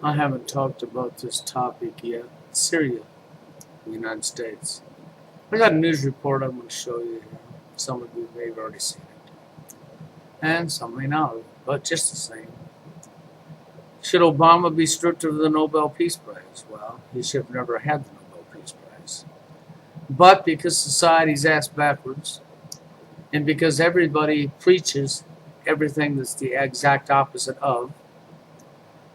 I haven't talked about this topic yet. Syria, the United States. I got a news report I'm going to show you here. Some of you may have already seen it, and some may not have, but just the same. Should Obama be stripped of the Nobel Peace Prize? Well, he should have never had the Nobel Peace Prize. But because society's ass backwards, and because everybody preaches everything that's the exact opposite of,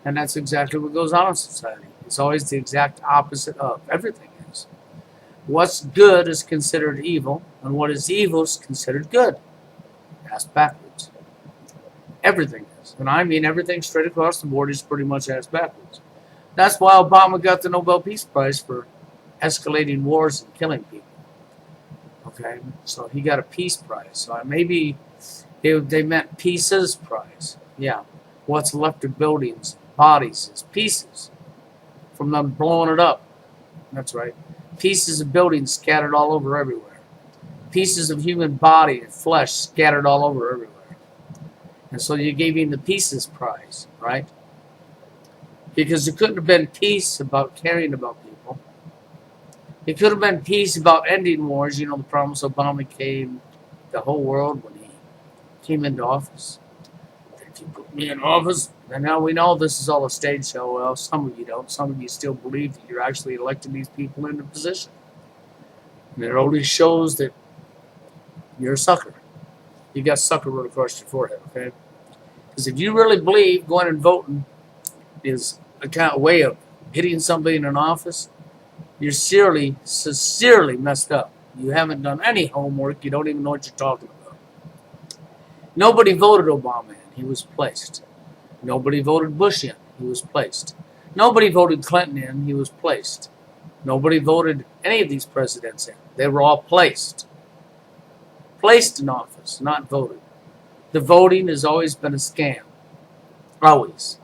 and that's exactly what goes on in society. It's always the exact opposite of. Everything is. What's good is considered evil, and what is evil is considered good. Ass backwards. Everything is. And I mean everything straight across the board is pretty much ass backwards. That's why Obama got the Nobel Peace Prize for escalating wars and killing people. Okay? So he got a peace prize. So maybe they meant pieces prize. Yeah. What's left of buildings, bodies, is pieces from them blowing it up. That's right. Pieces of buildings scattered all over everywhere. Pieces of human body and flesh scattered all over everywhere. And so you gave him the Pieces Prize, right? Because it couldn't have been peace about caring about people. It could have been peace about ending wars. You know, the promise Obama gave the whole world when he came into office. If you put me in office, and now we know this is all a stage show. Well, some of you don't. Some of you still believe that you're actually electing these people into position. And it only shows that you're a sucker. You got sucker right across your forehead, okay? Because if you really believe going and voting is a kind of way of getting somebody in an office, you're sincerely messed up. You haven't done any homework. You don't even know what you're talking about. Nobody voted Obama in. He was placed. Nobody voted Bush in. He was placed. Nobody voted Clinton in. He was placed. Nobody voted any of these presidents in. They were all placed. Placed in office, not voted. The voting has always been a scam. Always.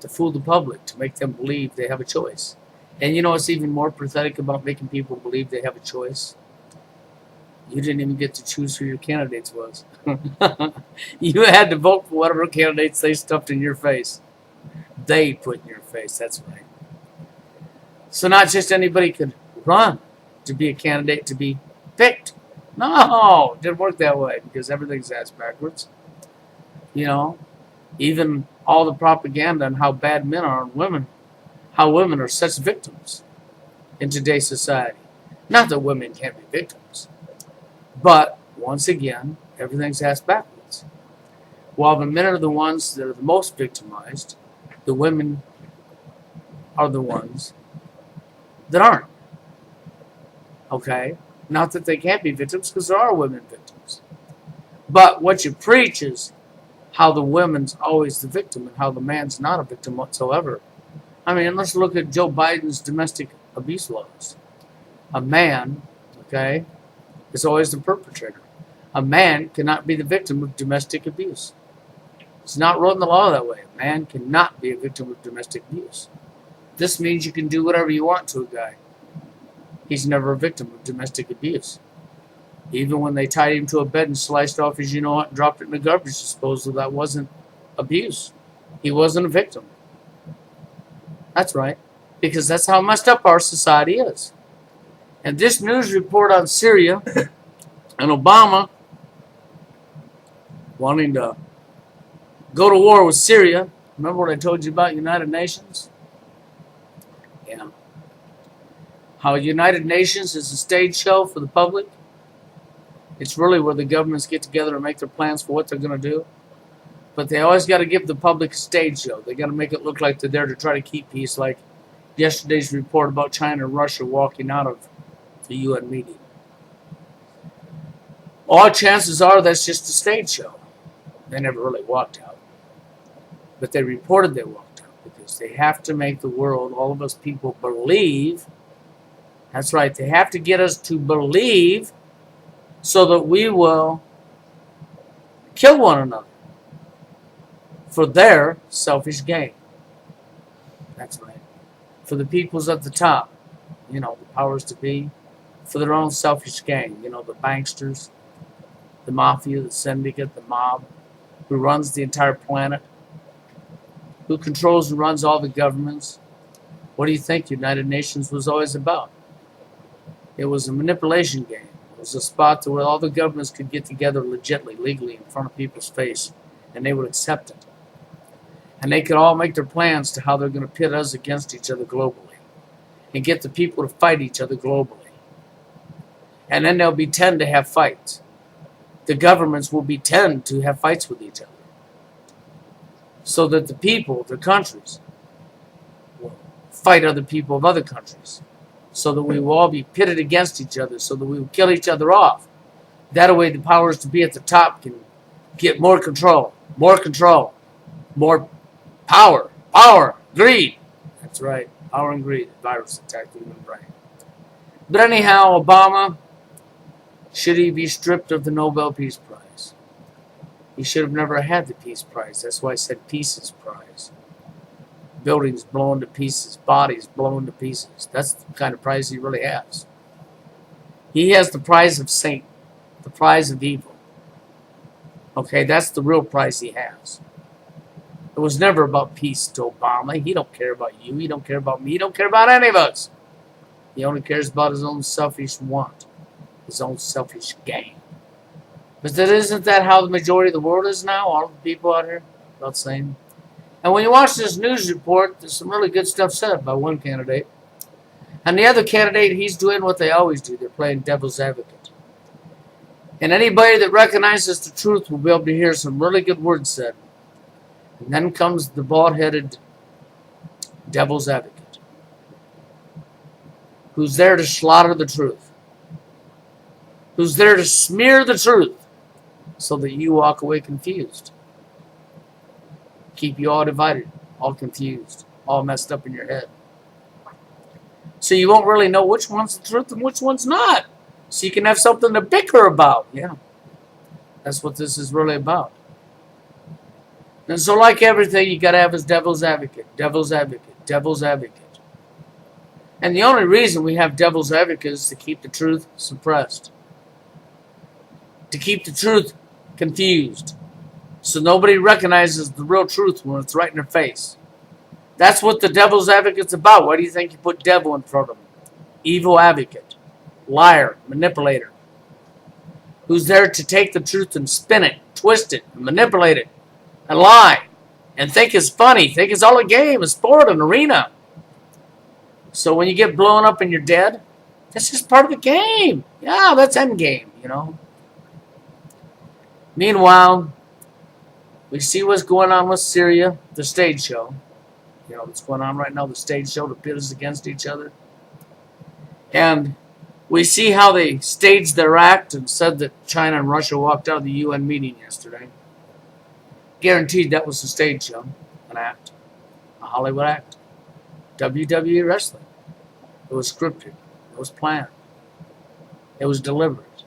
To fool the public, to make them believe they have a choice. And you know what's even more pathetic about making people believe they have a choice? You didn't even get to choose who your candidates was. You had to vote for whatever candidates they stuffed in your face. They put in your face, that's right. So not just anybody could run to be a candidate to be picked. No, it didn't work that way because everything's ass backwards. You know, even all the propaganda on how bad men are and women, how women are such victims in today's society. Not that women can't be victims, but once again, everything's ass backwards. While the men are the ones that are the most victimized, the women are the ones that aren't. Okay? Not that they can't be victims, because there are women victims. But what you preach is how the woman's always the victim and how the man's not a victim whatsoever. I mean, let's look at Joe Biden's domestic abuse laws. A man, okay, is always the perpetrator. A man cannot be the victim of domestic abuse. It's not written in the law that way. A man cannot be a victim of domestic abuse. This means you can do whatever you want to a guy. He's never a victim of domestic abuse. Even when they tied him to a bed and sliced off his you-know-what and dropped it in the garbage disposal, that wasn't abuse. He wasn't a victim. That's right. Because that's how messed up our society is. And this news report on Syria and Obama wanting to go to war with Syria. Remember what I told you about United Nations? Yeah. How United Nations is a stage show for the public. It's really where the governments get together and make their plans for what they're going to do. But they always got to give the public a stage show. They got to make it look like they're there to try to keep peace, like yesterday's report about China and Russia walking out of the UN meeting. All chances are that's just a stage show. They never really walked out. But they reported they walked out because they have to make the world, all of us people, believe. That's right, they have to get us to believe so that we will kill one another for their selfish gain. That's right. For the peoples at the top, you know, the powers to be, for their own selfish gain. You know, the banksters, the mafia, the syndicate, the mob, who runs the entire planet. who controls and runs all the governments. What do you think United Nations was always about? It was a manipulation game. It was a spot where all the governments could get together legitimately, legally, in front of people's face, and they would accept it. And they could all make their plans to how they're going to pit us against each other globally and get the people to fight each other globally. And then they'll tend to have fights. The governments will tend to have fights with each other. So that the people, the countries, will fight other people of other countries. So that we will all be pitted against each other, so that we will kill each other off. That way the powers to be at the top can get more control, more power, greed. That's right, power and greed. The virus attacked the human brain. But anyhow, Obama, should he be stripped of the Nobel Peace Prize? He should have never had the Peace Prize. That's why I said Peace's Prize. Buildings blown to pieces, bodies blown to pieces. That's the kind of prize he really has. He has the prize of Satan, the prize of evil. Okay, that's the real prize he has. It was never about peace to Obama. He don't care about you. He don't care about me. He don't care about any of us. He only cares about his own selfish want, his own selfish gain. But isn't that how the majority of the world is now? All the people out here about saying. And when you watch this news report, there's some really good stuff said by one candidate. And the other candidate, he's doing what they always do. They're playing devil's advocate. And anybody that recognizes the truth will be able to hear some really good words said. And then comes the bald-headed devil's advocate, who's there to slaughter the truth, who's there to smear the truth so that you walk away confused, keep you all divided, all confused, all messed up in your head. So you won't really know which one's the truth and which one's not. So you can have something to bicker about. Yeah, that's what this is really about. And so like everything, you got to have his devil's advocate, devil's advocate, devil's advocate. And the only reason we have devil's advocates is to keep the truth suppressed, to keep the truth confused, so nobody recognizes the real truth when it's right in their face. That's what the devil's advocate's about. Why do you think you put devil in front of him? Evil advocate, liar, manipulator, who's there to take the truth and spin it, twist it, and manipulate it, and lie, and think it's funny, think it's all a game, a sport, an arena. So when you get blown up and you're dead, that's just part of the game. Yeah, that's end game, you know. Meanwhile, we see what's going on with Syria, the stage show. You know what's going on right now, the stage show, the pit us against each other. And we see how they staged their act and said that China and Russia walked out of the UN meeting yesterday. Guaranteed that was a stage show, an act, a Hollywood act. WWE wrestling. It was scripted. It was planned. It was deliberate.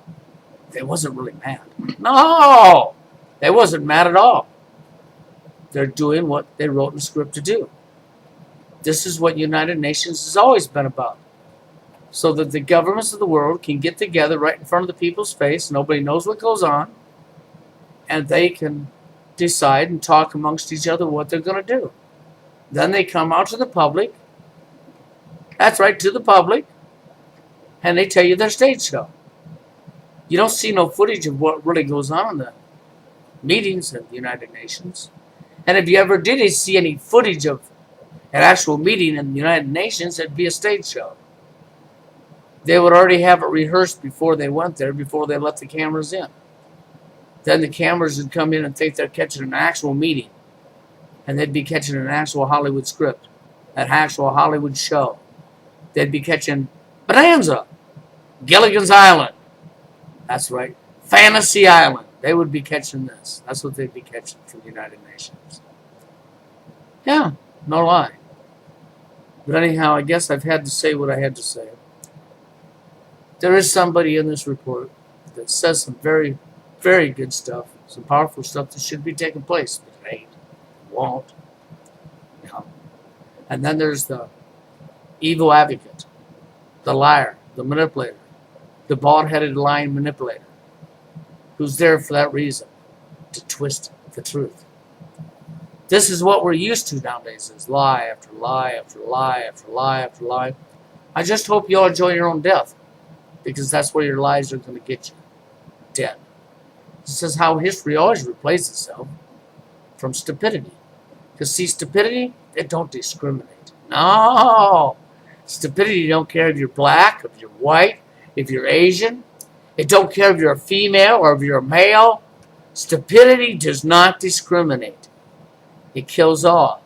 They wasn't really mad. No! They wasn't mad at all. They're doing what they wrote in the script to do. This is what United Nations has always been about. So that the governments of the world can get together right in front of the people's face. Nobody knows what goes on. And they can decide and talk amongst each other what they're going to do. Then they come out to the public. That's right, to the public. And they tell you their stage show. You don't see no footage of what really goes on in the meetings of the United Nations. And if you ever did see any footage of an actual meeting in the United Nations, it'd be a stage show. They would already have it rehearsed before they went there, before they let the cameras in. Then the cameras would come in and think they're catching an actual meeting. And they'd be catching an actual Hollywood script, an actual Hollywood show. They'd be catching Bonanza, Gilligan's Island. That's right, Fantasy Island. They would be catching this. That's what they'd be catching from the United Nations. Yeah, no lie. But anyhow, I guess I've had to say what I had to say. There is somebody in this report that says some very, very good stuff, some powerful stuff that should be taking place, but it ain't, won't. No. And then there's the evil advocate, the liar, the manipulator, the bald-headed lying manipulator, who's there for that reason, to twist the truth. This is what we're used to nowadays, is lie after lie after lie after lie after lie. I just hope you all enjoy your own death, because that's where your lies are going to get you. Dead. This is how history always replays itself, from stupidity. Because see, stupidity, it don't discriminate. No! Stupidity don't care if you're black, if you're white, if you're Asian. It don't care if you're a female or if you're a male. Stupidity does not discriminate. It kills all.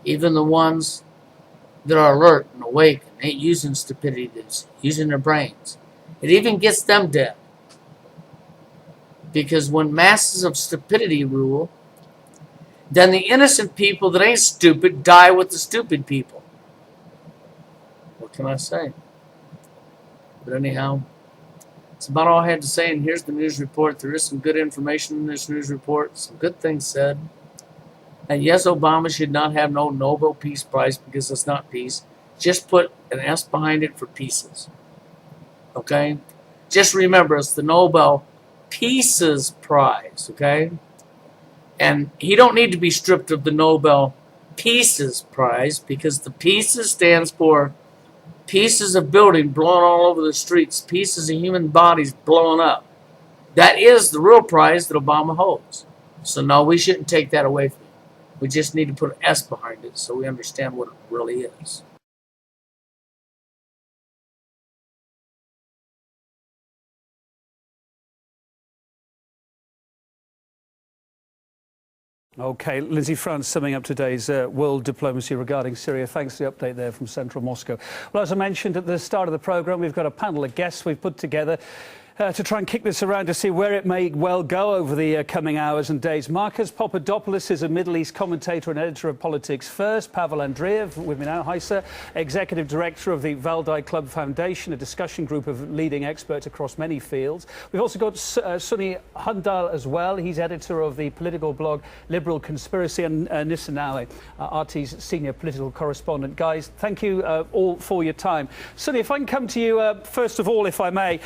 Even the ones that are alert and awake and ain't using stupidity, that's using their brains. It even gets them dead. Because when masses of stupidity rule, then the innocent people that ain't stupid die with the stupid people. What can I say? But anyhow, that's about all I had to say, and here's the news report. There is some good information in this news report, some good things said. And yes, Obama should not have no Nobel Peace Prize because it's not peace. Just put an S behind it for pieces. Okay? Just remember, it's the Nobel Peace Prize, okay? And he don't need to be stripped of the Nobel Peace Prize, because the pieces stands for pieces of building blown all over the streets, pieces of human bodies blown up. That is the real prize that Obama holds. So no, we shouldn't take that away from him. We just need to put an S behind it so we understand what it really is. Okay, Lindsay France summing up today's world diplomacy regarding Syria. Thanks for the update there from central Moscow. Well, as I mentioned at the start of the programme, we've got a panel of guests we've put together to try and kick this around to see where it may well go over the coming hours and days. Marcus Papadopoulos is a Middle East commentator and editor of Politics First. Pavel Andreev with me now. Hi, sir. Executive Director of the Valdai Club Foundation, a discussion group of leading experts across many fields. We've also got Sunny Hundal as well. He's editor of the political blog Liberal Conspiracy, and Nissa Nawe, RT's senior political correspondent. Guys, thank you all for your time. Sunny, if I can come to you first of all, if I may.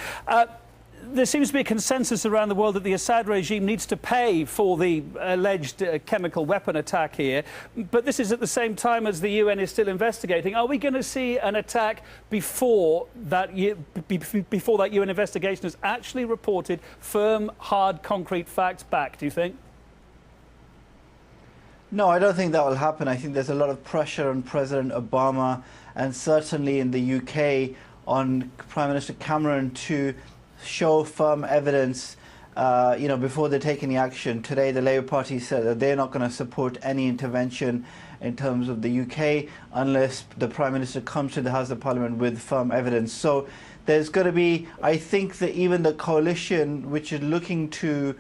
There seems to be a consensus around the world that the Assad regime needs to pay for the alleged chemical weapon attack here, but this is at the same time as the UN is still investigating. Are we going to see an attack before that UN investigation has actually reported firm, hard, concrete facts back, do you think? No, I don't think that will happen. I think there's a lot of pressure on President Obama, and certainly in the UK on Prime Minister Cameron, to show firm evidence, before they take any action. Today, the Labour Party said that they're not going to support any intervention in terms of the UK unless the Prime Minister comes to the House of Parliament with firm evidence. So there's going to be, I think that even the coalition, which is looking to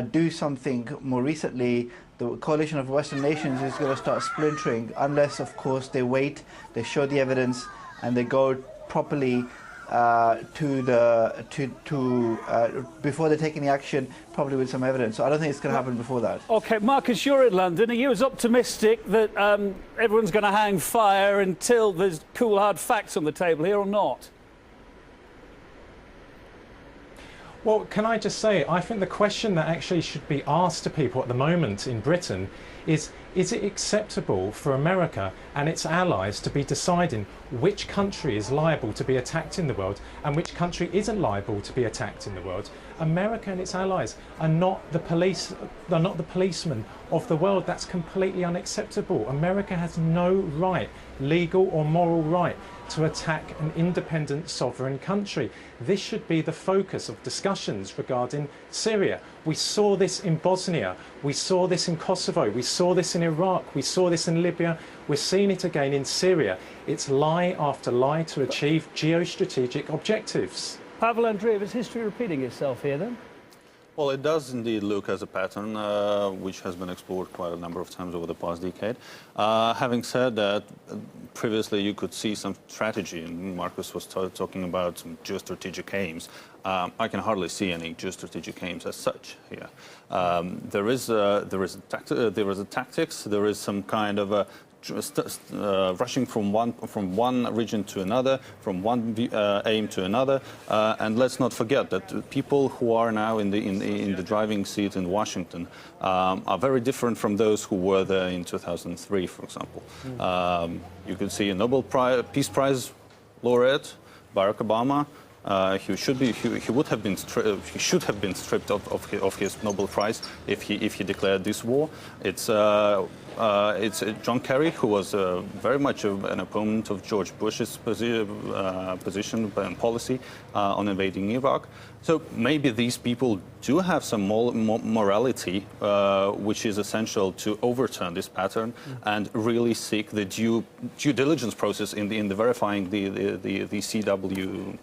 do something more recently, the coalition of Western nations is going to start splintering unless, of course, they wait, they show the evidence, and they go properly before they take any action, probably with some evidence. So I don't think it's going to happen before that. Okay, Marcus, you're in London. Are you as optimistic that everyone's going to hang fire until there's cool, hard facts on the table here, or not? Well, can I just say, I think the question that actually should be asked to people at the moment in Britain is it acceptable for America and its allies to be deciding which country is liable to be attacked in the world and which country isn't liable to be attacked in the world? America and its allies are not the police, they're not the policemen of the world. That's completely unacceptable. America has no right, legal or moral right, to attack an independent sovereign country. This should be the focus of discussions regarding Syria. We saw this in Bosnia, we saw this in Kosovo, we saw this in Iraq, we saw this in Libya, we're seeing it again in Syria. It's lie after lie to achieve geostrategic objectives. Pavel Andreev, is history repeating itself here then? Well, it does indeed look as a pattern which has been explored quite a number of times over the past decade. Having said that, previously you could see some strategy, and Marcus was talking about some geostrategic aims. I can hardly see any geostrategic aims as such here. There is a tactics, there is some kind of a rushing from one region to another, from one aim to another, and let's not forget that people who are now in the driving seat in Washington are very different from those who were there in 2003, for example. You could see a Nobel Peace Prize laureate, Barack Obama. He should have been stripped of his Nobel Prize if he declared this war. It's John Kerry, who was very much an opponent of George Bush's position and policy on invading Iraq. So maybe these people do have some morality, which is essential to overturn this pattern and really seek the due diligence process in the verifying the CW.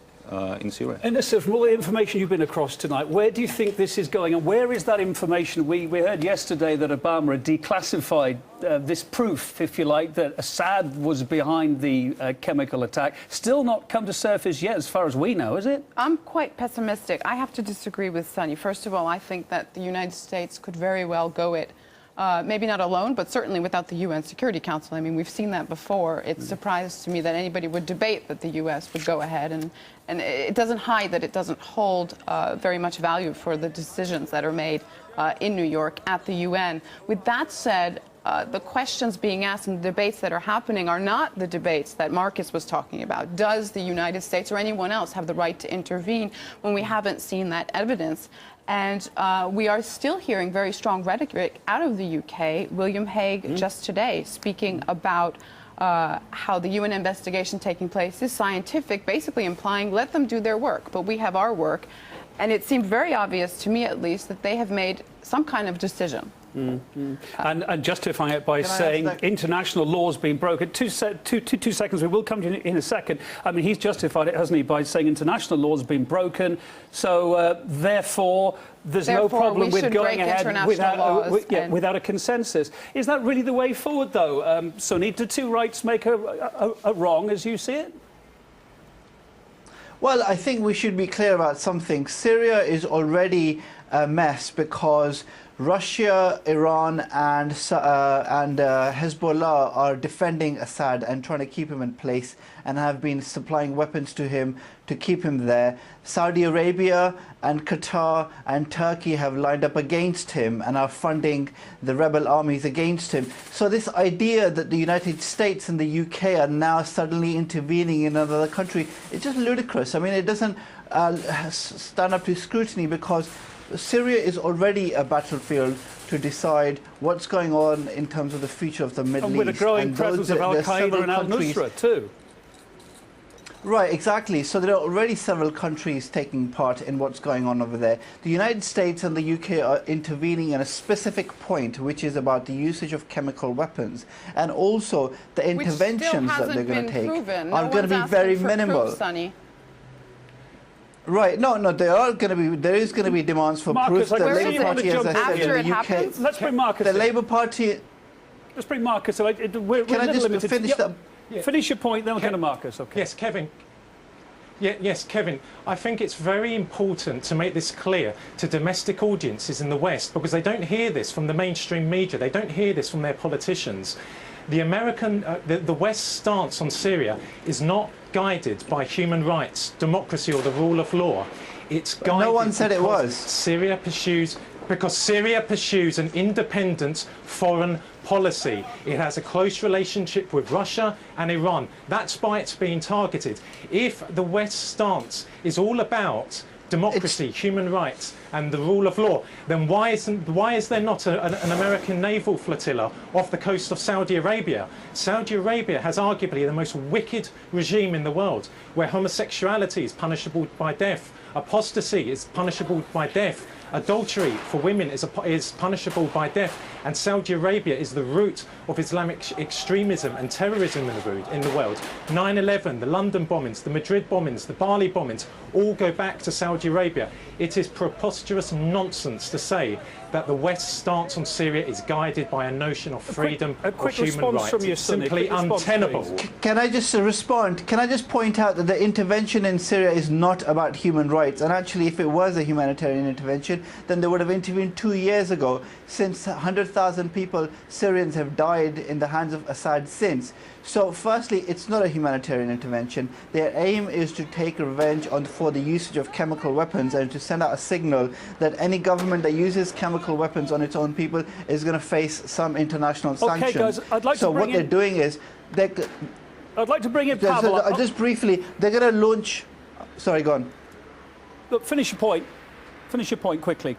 In Syria. And so from all the information you've been across tonight, where do you think this is going, and where is that information? We heard yesterday that Obama had declassified this proof, if you like, that Assad was behind the chemical attack. Still not come to surface yet, as far as we know, is it? I'm quite pessimistic. I have to disagree with Sunny. First of all, I think that the United States could very well go it. Maybe not alone, but certainly without the UN Security Council. I mean, we've seen that before. It's a surprise to me that anybody would debate that the US would go ahead, and it doesn't hide that it doesn't hold very much value for the decisions that are made in New York at the UN. With that said, the questions being asked and the debates that are happening are not the debates that Marcus was talking about. Does the United States or anyone else have the right to intervene when we haven't seen that evidence? And we are still hearing very strong rhetoric out of the UK. William Hague just today speaking about how the UN investigation taking place is scientific, basically implying let them do their work, but we have our work. And it seemed very obvious, to me at least, that they have made some kind of decision. And justifying it by saying international law's been broken. Two seconds, we will come to you in a second. I mean, he's justified it, hasn't he, by saying international law's been broken, so therefore there's no problem with going ahead without a consensus. Is that really the way forward, though? So need the two rights make a wrong, as you see it? Well, I think we should be clear about something. Syria is already a mess because Russia, Iran, and Hezbollah are defending Assad and trying to keep him in place and have been supplying weapons to him to keep him there. Saudi Arabia and Qatar and Turkey have lined up against him and are funding the rebel armies against him. So this idea that the United States and the UK are now suddenly intervening in another country, it's just ludicrous. I mean, it doesn't stand up to scrutiny because Syria is already a battlefield to decide what's going on in terms of the future of the Middle East. And with a growing presence of Al-Qaeda and Al-Nusra too. Right, exactly. So there are already several countries taking part in what's going on over there. The United States and the UK are intervening in a specific point, which is about the usage of chemical weapons. And also the interventions that they're going to take are going to be very minimal. Right, no, there is going to be demands for Marcus, proof. The Labour Party, as I said, in the UK. Let's bring Marcus. The Labour Party. Let's bring Marcus. Can I just finish that? Finish your point, then we'll go to Marcus. Okay. Yes, Kevin. Yes, Kevin. I think it's very important to make this clear to domestic audiences in the West because they don't hear this from the mainstream media. They don't hear this from their politicians. The the West's stance on Syria is not guided by human rights, democracy, or the rule of law. It's guided. No one said it was. Syria pursues an independent foreign policy. It has a close relationship with Russia and Iran. That's why it's being targeted. If the West's stance is all about democracy, human rights, and the rule of law, then why is there not an American naval flotilla off the coast of Saudi Arabia? Saudi Arabia has arguably the most wicked regime in the world, where homosexuality is punishable by death, apostasy is punishable by death, adultery for women is punishable by death, and Saudi Arabia is the root of Islamic extremism and terrorism in the world. 9/11, the London bombings, the Madrid bombings, the Bali bombings, all go back to Saudi Arabia. It is preposterous nonsense to say that the West's stance on Syria is guided by a notion of freedom or human rights. It's simply untenable. Can I just respond? Can I just point out that the intervention in Syria is not about human rights? rights. And actually, if it was a humanitarian intervention, then they would have intervened 2 years ago, since 100,000 people, Syrians, have died in the hands of Assad since. So firstly, it's not a humanitarian intervention. Their aim is to take revenge for the usage of chemical weapons and to send out a signal that any government that uses chemical weapons on its own people is going to face some international sanctions. Okay, guys, I'd like so to bring what they're doing is... I'd like to bring in Pavel. Just briefly, they're going to launch... Sorry, go on. Look, finish your point. Finish your point quickly.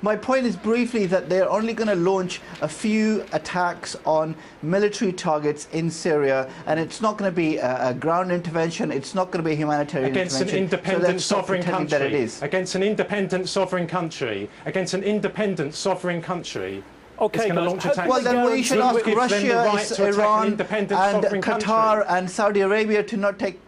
My point is briefly that they're only going to launch a few attacks on military targets in Syria, and it's not going to be a ground intervention. It's not going to be a humanitarian intervention. Against an independent sovereign country. That it is. Against an independent sovereign country. Against an independent sovereign country. Okay, well, then we should ask Russia, Iran, and Qatar and Saudi Arabia to not take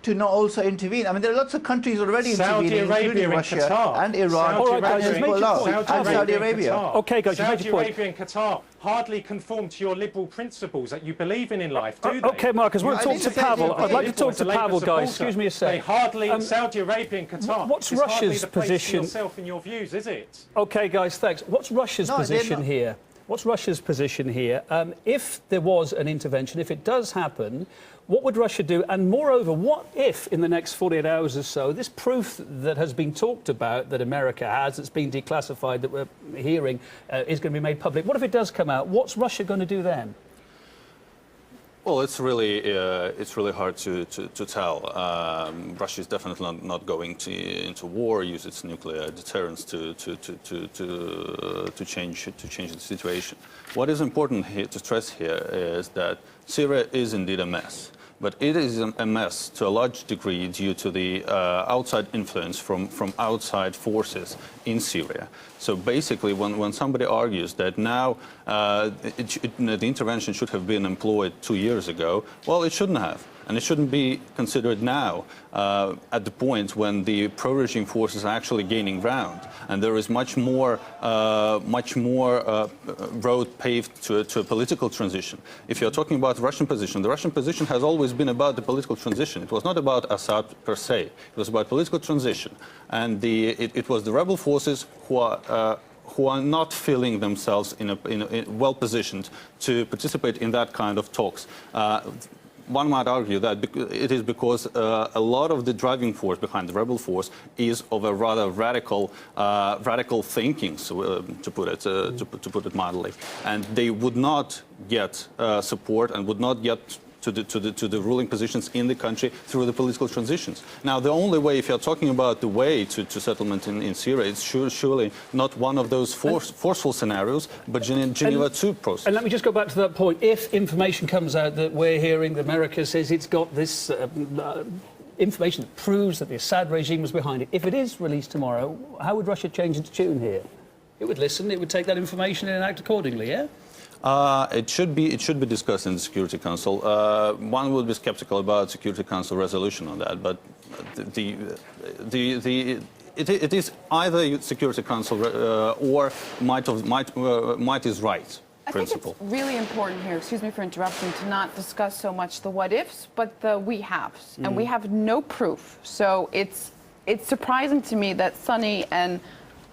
to not also intervene. I mean, there are lots of countries already intervening, including Russia and Iran and Hezbollah and Saudi Arabia. Okay, guys, Saudi Arabia and Qatar hardly conform to your liberal principles that you believe in life, do they? Okay, Marcus, we'll talk to Pavel. I'd like to talk to Pavel, guys. Excuse me a sec. They hardly, Saudi Arabia and Qatar. What's Russia's position? Yourself in your views, is it? Okay, guys, thanks. What's Russia's position here? What's Russia's position here? If there was an intervention, if it does happen, what would Russia do? And moreover, what if in the next 48 hours or so, this proof that has been talked about that America has, that's been declassified, that we're hearing, is going to be made public? What if it does come out? What's Russia going to do then? Well, it's really hard to tell. Russia is definitely not going into war, use its nuclear deterrence to change the situation. What is important here to stress here is that Syria is indeed a mess. But it is a mess to a large degree due to the outside influence from outside forces in Syria. So basically, when somebody argues that now the intervention should have been employed 2 years ago, well, it shouldn't have. And it shouldn't be considered now at the point when the pro-regime forces are actually gaining ground. And there is much more road paved to a political transition. If you're talking about the Russian position has always been about the political transition. It was not about Assad per se. It was about political transition. And it was the rebel forces who are not feeling themselves well positioned to participate in that kind of talks. One might argue that it is because a lot of the driving force behind the rebel force is of a rather radical thinking, to put it mildly, and they would not get support and would not get to the ruling positions in the country through the political transitions. Now, the only way, if you're talking about the way to settlement in Syria, it's surely not one of those forceful scenarios, but Geneva II process. And let me just go back to that point. If information comes out that we're hearing that America says it's got this information that proves that the Assad regime was behind it, if it is released tomorrow, how would Russia change its tune here? It would listen, it would take that information and act accordingly, yeah? It should be discussed in the Security Council. One would be skeptical about Security Council resolution on that, but it is either Security Council or might is right principle. I think it's really important here, excuse me for interrupting, to not discuss so much the what ifs, but the we haves, and we have no proof. So it's surprising to me that Sunny and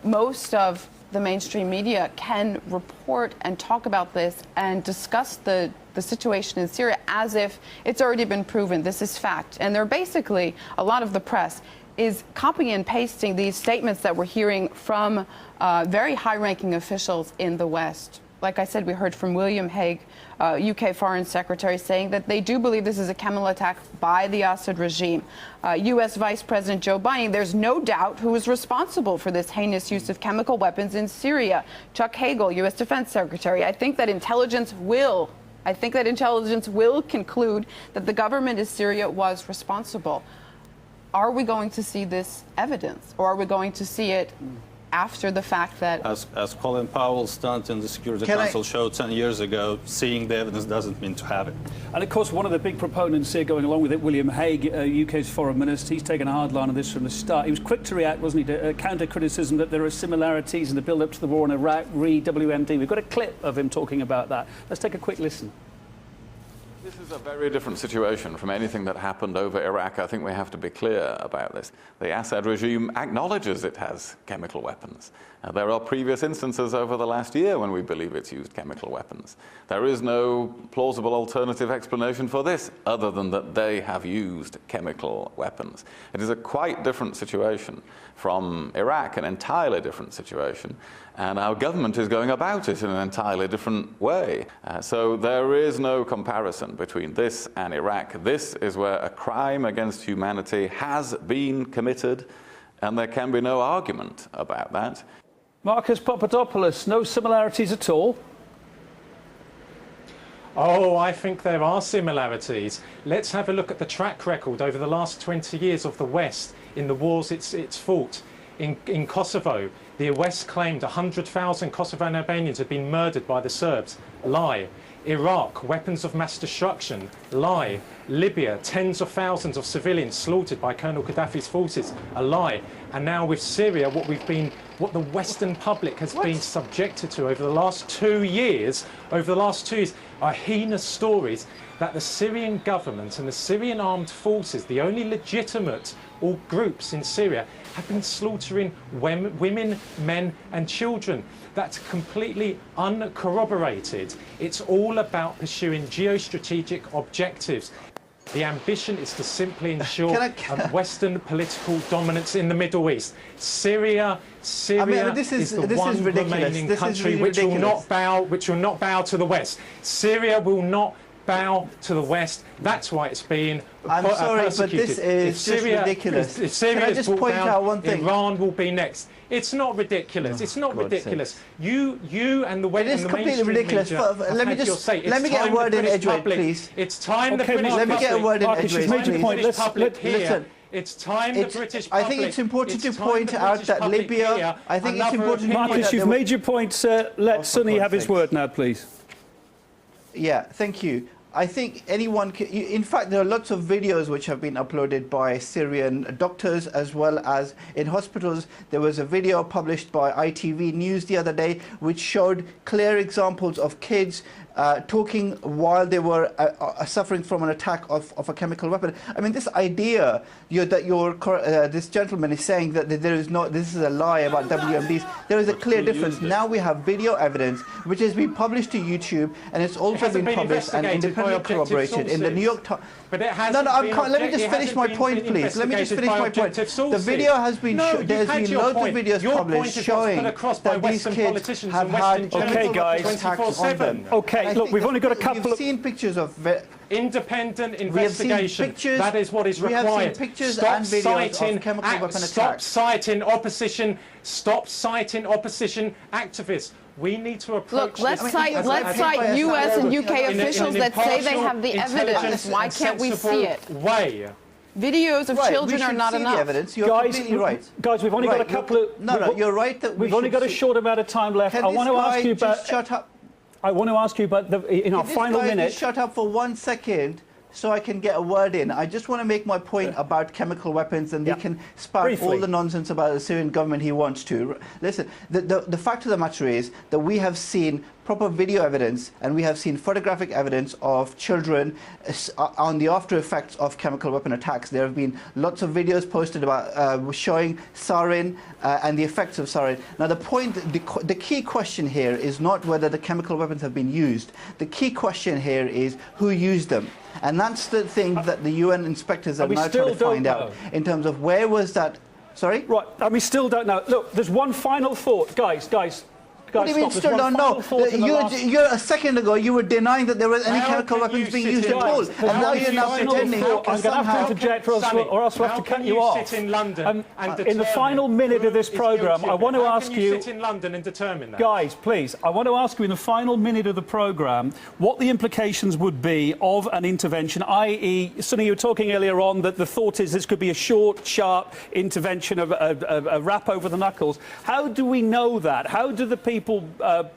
most of the mainstream media can report and talk about this and discuss the situation in Syria as if it's already been proven. This is fact. And they're basically, a lot of the press is copying and pasting these statements that we're hearing from very high-ranking officials in the West. Like I said, we heard from William Hague, UK Foreign Secretary, saying that they do believe this is a chemical attack by the Assad regime. US Vice President Joe Biden, there's no doubt who is responsible for this heinous use of chemical weapons in Syria. Chuck Hagel, US Defense Secretary, I think that intelligence will conclude that the government in Syria was responsible. Are we going to see this evidence, or are we going to see it after the fact that... As Colin Powell's stunt in the Security Council showed 10 years ago, seeing the evidence doesn't mean to have it. And of course, one of the big proponents here going along with it, William Hague, UK's foreign minister, he's taken a hard line on this from the start. He was quick to react, wasn't he, to counter criticism that there are similarities in the build-up to the war in Iraq, WMD. We've got a clip of him talking about that. Let's take a quick listen. This is a very different situation from anything that happened over Iraq. I think we have to be clear about this. The Assad regime acknowledges it has chemical weapons. There are previous instances over the last year when we believe it's used chemical weapons. There is no plausible alternative explanation for this other than that they have used chemical weapons. It is a quite different situation from Iraq, an entirely different situation, and our government is going about it in an entirely different way. So there is no comparison between this and Iraq. This is where a crime against humanity has been committed, and there can be no argument about that. Marcus Papadopoulos, no similarities at all? Oh, I think there are similarities. Let's have a look at the track record over the last 20 years of the West in the wars it's fought. In Kosovo, the West claimed 100,000 Kosovan Albanians had been murdered by the Serbs. Lie. Iraq, weapons of mass destruction. Lie. Libya, tens of thousands of civilians slaughtered by Colonel Gaddafi's forces. A lie. And now with Syria, what the Western public has been subjected to over the last 2 years, are heinous stories that the Syrian government and the Syrian armed forces, the only legitimate all groups in Syria, have been slaughtering women, men and children. That's completely uncorroborated. It's all about pursuing geostrategic objectives. The ambition is to simply ensure a Western political dominance in the Middle East. Syria is the one remaining country which will not bow to the West. Syria will not bow to the West. That's why it's being persecuted. I'm sorry, but this is just ridiculous. If Syria Can I just point out one thing? Iran will be next. It's not ridiculous. It's not ridiculous. You and the West. It is completely ridiculous. Let me get a word in edgeways, please. It's time the British let me get a word in edgeways, please. Listen. It's time the British public. I think it's important to point out that Libya. I think it's important. Marcus, you've made your point, sir. Let Sunny have his word now, please. Yeah, thank you. I think anyone can, in fact, there are lots of videos which have been uploaded by Syrian doctors as well as in hospitals. There was a video published by ITV News the other day which showed clear examples of kids talking while they were suffering from an attack of a chemical weapon. I mean, this idea that this gentleman is saying that there is no, this is a lie about WMDs. There is a clear difference. Now we have video evidence which has been published to YouTube, and it's also been published and independently corroborated in the New York Times. But it has let me just finish my point, please. Let me just finish my point. The video has been, there's been loads of videos published showing that these kids have had chemical attacks on them. Okay, look, we've only got a couple of... We've seen pictures of... Independent investigation. That is what is required. We have seen pictures and videos of chemical weapon attacks. Stop citing opposition. Stop citing opposition activists. We need to approach. Look, let's cite US and UK officials that say they have the evidence. Why can't we see it? Way. Videos of children are not enough. Evidence. You're completely right. Guys, we've only got a couple of... No, you're right that we've only got a short amount of time left. I want to ask you about... Shut up. I want to ask you about in our final minute. Just shut up for 1 second so I can get a word in. I just want to make my point about chemical weapons, and they can spout all the nonsense about the Syrian government he wants to. Listen, the fact of the matter is that we have seen proper video evidence and we have seen photographic evidence of children on the after effects of chemical weapon attacks. There have been lots of videos posted about showing sarin and the effects of sarin. Now the key question here is not whether the chemical weapons have been used. The key question here is who used them. And that's the thing that the UN inspectors are now trying to find out in terms of where was that... Sorry? Right, and we still don't know. Look, there's one final thought. Guys, what do you mean still don't know? You're a second ago you were denying that there was any chemical weapons being used at all, and now you're now pretending. I'm going to have to interject, or else we'll have to cut you off. In London in the final minute of this programme, I want to ask you... sit in London and determine that? Guys, please, I want to ask you in the final minute of the programme what the implications would be of an intervention, i.e., Sunny, you were talking earlier on that the thought is this could be a short, sharp intervention, of a rap over the knuckles. How do we know that? How do the people people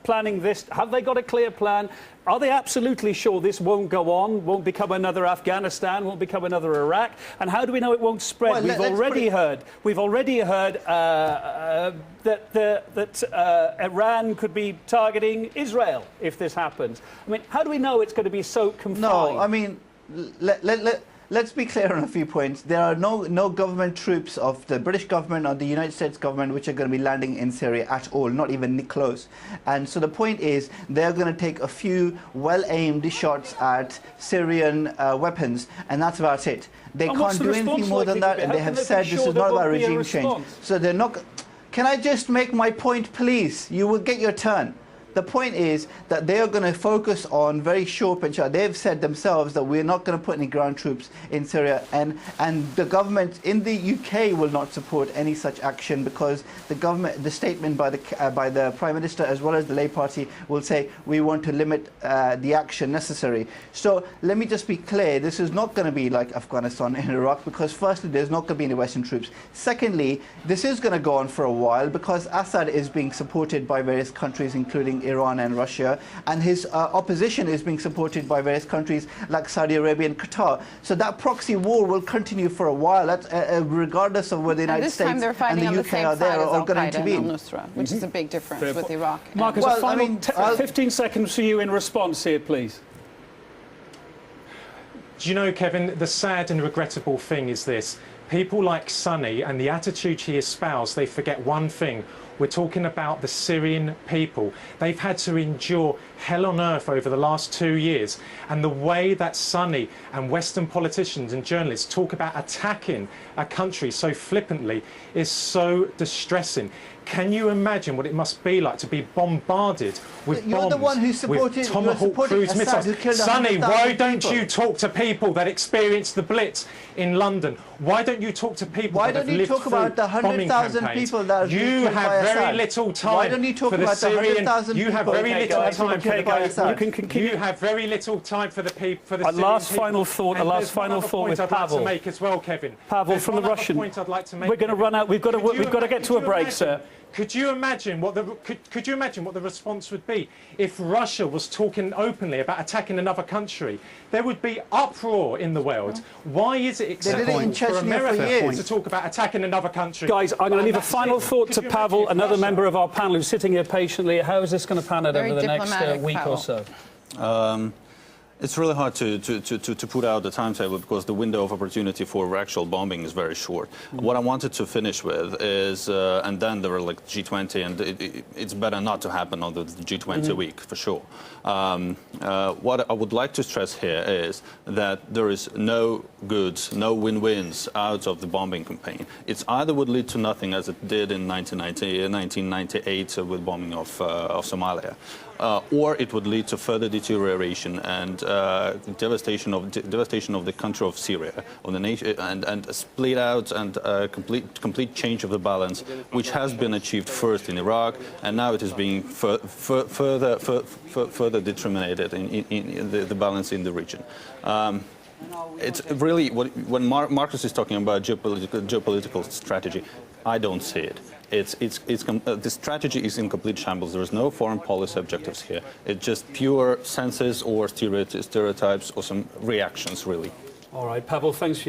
planning this, have they got a clear plan? Are they absolutely sure this won't go on, won't become another Afghanistan, won't become another Iraq? And how do we know it won't spread? Well, we've already heard that Iran could be targeting Israel if this happens. I mean, how do we know it's going to be so confined? No, I mean, let's be clear on a few points. There are no government troops of the British government or the United States government which are going to be landing in Syria at all, not even close. And so the point is, they're going to take a few well-aimed shots at Syrian weapons, and that's about it. They can't do anything more than that, and they have said this is not about regime change. So they're not... Can I just make my point, please? You will get your turn. The point is that they are going to focus on very short and sharp. They've said themselves that we're not going to put any ground troops in Syria, and the government in the UK will not support any such action, because the statement by the Prime Minister as well as the Labour Party will say we want to limit the action necessary. So let me just be clear, this is not going to be like Afghanistan and Iraq, because firstly there's not going to be any Western troops. Secondly, this is going to go on for a while because Assad is being supported by various countries including Iran and Russia, and his opposition is being supported by various countries like Saudi Arabia and Qatar. So that proxy war will continue for a while, regardless of whether the United States and the UK are there or going to intervene. Which is a big difference with Iraq. Marcus, a final 15 seconds for you in response here, please. Do you know, Kevin, the sad and regrettable thing is this. People like Sonny and the attitude he espoused, they forget one thing. We're talking about the Syrian people. They've had to endure hell on earth over the last 2 years. And the way that Sonny and Western politicians and journalists talk about attacking a country so flippantly is so distressing. Can you imagine what it must be like to be bombarded with bombs, the one who supported, with Tomahawk cruise missiles? Sonny, why don't you talk to people that experienced the Blitz in London? Why don't you talk to people that have lived through bombing campaigns? Why don't you talk about the 100,000 people that have You have very little time. Why don't you talk about the 100,000 people? You have very little time for the guys. You have very little time for the people. For the A last final thought with Pavel. I'd like to make as well, Kevin. Pavel, from the Russian. Point I'd like to make. We're going to run out. We've got to get to a break, sir. Could you imagine what the response would be if Russia was talking openly about attacking another country? There would be uproar in the world. Why is it acceptable for America to talk about attacking another country? Guys, I'm going to leave a final thought to Pavel, another member of our panel who's sitting here patiently. How is this going to pan out over the next week or so? It's really hard to put out the timetable because the window of opportunity for actual bombing is very short. What I wanted to finish with is, and then there were like G20, and it's better not to happen on the G20 week, for sure. What I would like to stress here is that there is no goods, no win-wins out of the bombing campaign. It's either would lead to nothing, as it did in 1998 with bombing of Somalia, or it would lead to further deterioration and devastation of the country of Syria, of the nation, and a split out and complete change of the balance, which has been achieved first in Iraq, and now it is being further deteriorated in the balance in the region. It's really when Marcus is talking about geopolitical strategy, I don't see it. The strategy is in complete shambles. There is no foreign policy objectives here. It's just pure senses or stereotypes or some reactions, really. All right, Pavel, thanks for your